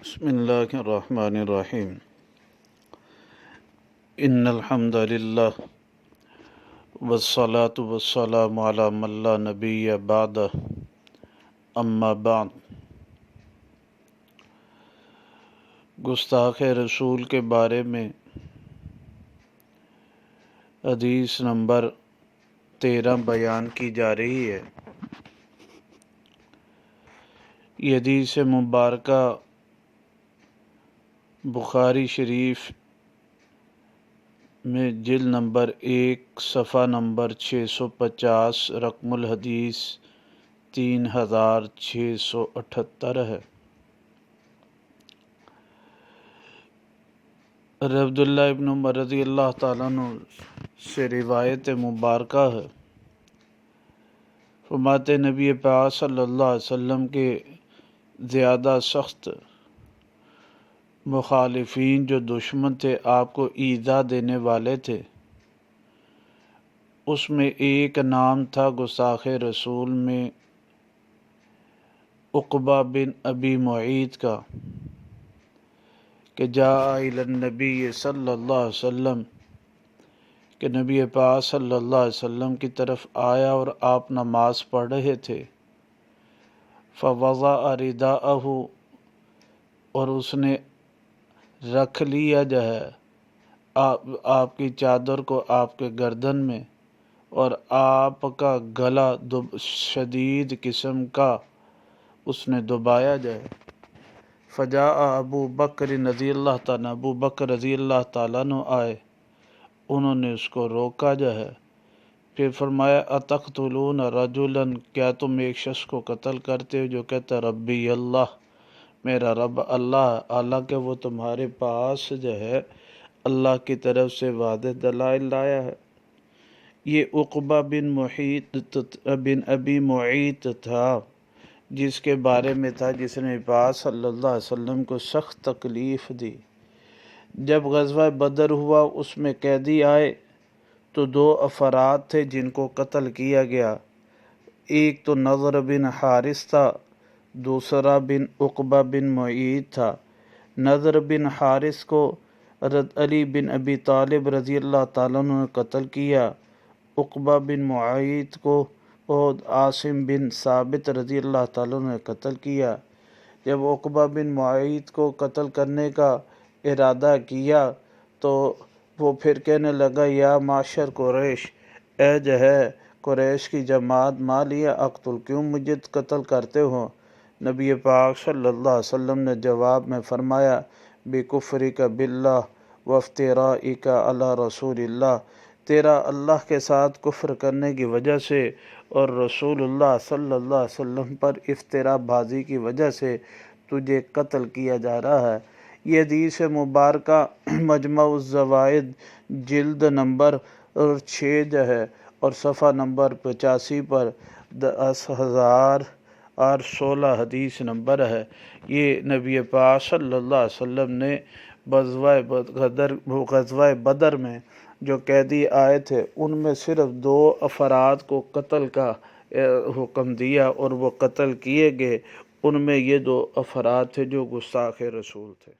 بسم اللہ الرحمن الرحیم ان الحمد للہ والصلاة والسلام علی من لا نبی بعد اما بعد گستاخ رسول کے بارے میں حدیث نمبر 13 بیان کی جا رہی ہے۔ یہ حدیث مبارکہ بخاری شریف میں جلد نمبر 1 صفحہ نمبر 650 رقم الحدیث 3678 ہے۔ عبداللہ ابن عمر رضی اللہ تعالیٰ عنہ سے روایت مبارکہ ہے، فرماتے نبی پاک صلی اللہ علیہ وسلم کے زیادہ سخت مخالفین جو دشمن تھے، آپ کو ایذا دینے والے تھے، اس میں ایک نام تھا گستاخ رسول میں عقبہ بن ابی معیط کا، کہ جاء الی النبی صلی اللہ علیہ وسلم، کہ نبی پاک صلی اللہ علیہ وسلم کی طرف آیا اور آپ نماز پڑھ رہے تھے، فوضع رداءہ، اور اس نے رکھ لیا جو ہے آپ کی چادر کو آپ کے گردن میں، اور آپ کا گلا شدید قسم کا اس نے دبایا جائے۔ فجاء ابو بکر رضی اللہ تعالیٰ، ابو بکر رضی اللہ تعالیٰ عنہ آئے، انہوں نے اس کو روکا جو ہے۔ پھر فرمایا اتقتلون رجلا، کیا تم ایک شخص کو قتل کرتے ہو جو کہتا ربی اللہ، میرا رب اللہ، حالانکہ وہ تمہارے پاس جو ہے اللہ کی طرف سے واضح دلائل لایا ہے۔ یہ عقبہ بن ابی معیط تھا، جس کے بارے میں تھا جس نے پاک صلی اللہ علیہ وسلم کو سخت تکلیف دی۔ جب غزوہ بدر ہوا، اس میں قیدی آئے تو 2 افراد تھے جن کو قتل کیا گیا، ایک تو نضر بن حارث تھا، دوسرا عقبہ بن معیط تھا۔ نضر بن حارث کو علی بن ابی طالب رضی اللہ تعالیٰ عنہ نے قتل کیا، عقبہ بن معیط کو عاصم بن ثابت رضی اللہ تعالیٰ عنہ نے قتل کیا۔ جب عقبہ بن معیط کو قتل کرنے کا ارادہ کیا تو وہ پھر کہنے لگا یا معاشر قریش، اے جو ہے قریش کی جماعت، ما لیا اقتل، کیوں مجھے قتل کرتے ہو؟ نبی پاک صلی اللہ علیہ وسلم نے جواب میں فرمایا بکفرک باللہ وافترائک علی رسول اللہ، تیرا اللہ کے ساتھ کفر کرنے کی وجہ سے اور رسول اللہ صلی اللہ علیہ وسلم پر افتراء بازی کی وجہ سے تجھے قتل کیا جا رہا ہے۔ یہ حدیث مبارکہ مجمع الزوائد جلد نمبر 6 جو ہے اور صفحہ نمبر 85 پر 10,016 حدیث نمبر ہے۔ یہ نبی پاک صلی اللہ علیہ وسلم نے غزوہ بدر میں جو قیدی آئے تھے، ان میں صرف 2 افراد کو قتل کا حکم دیا اور وہ قتل کیے گئے۔ ان میں یہ 2 افراد تھے جو گستاخ رسول تھے۔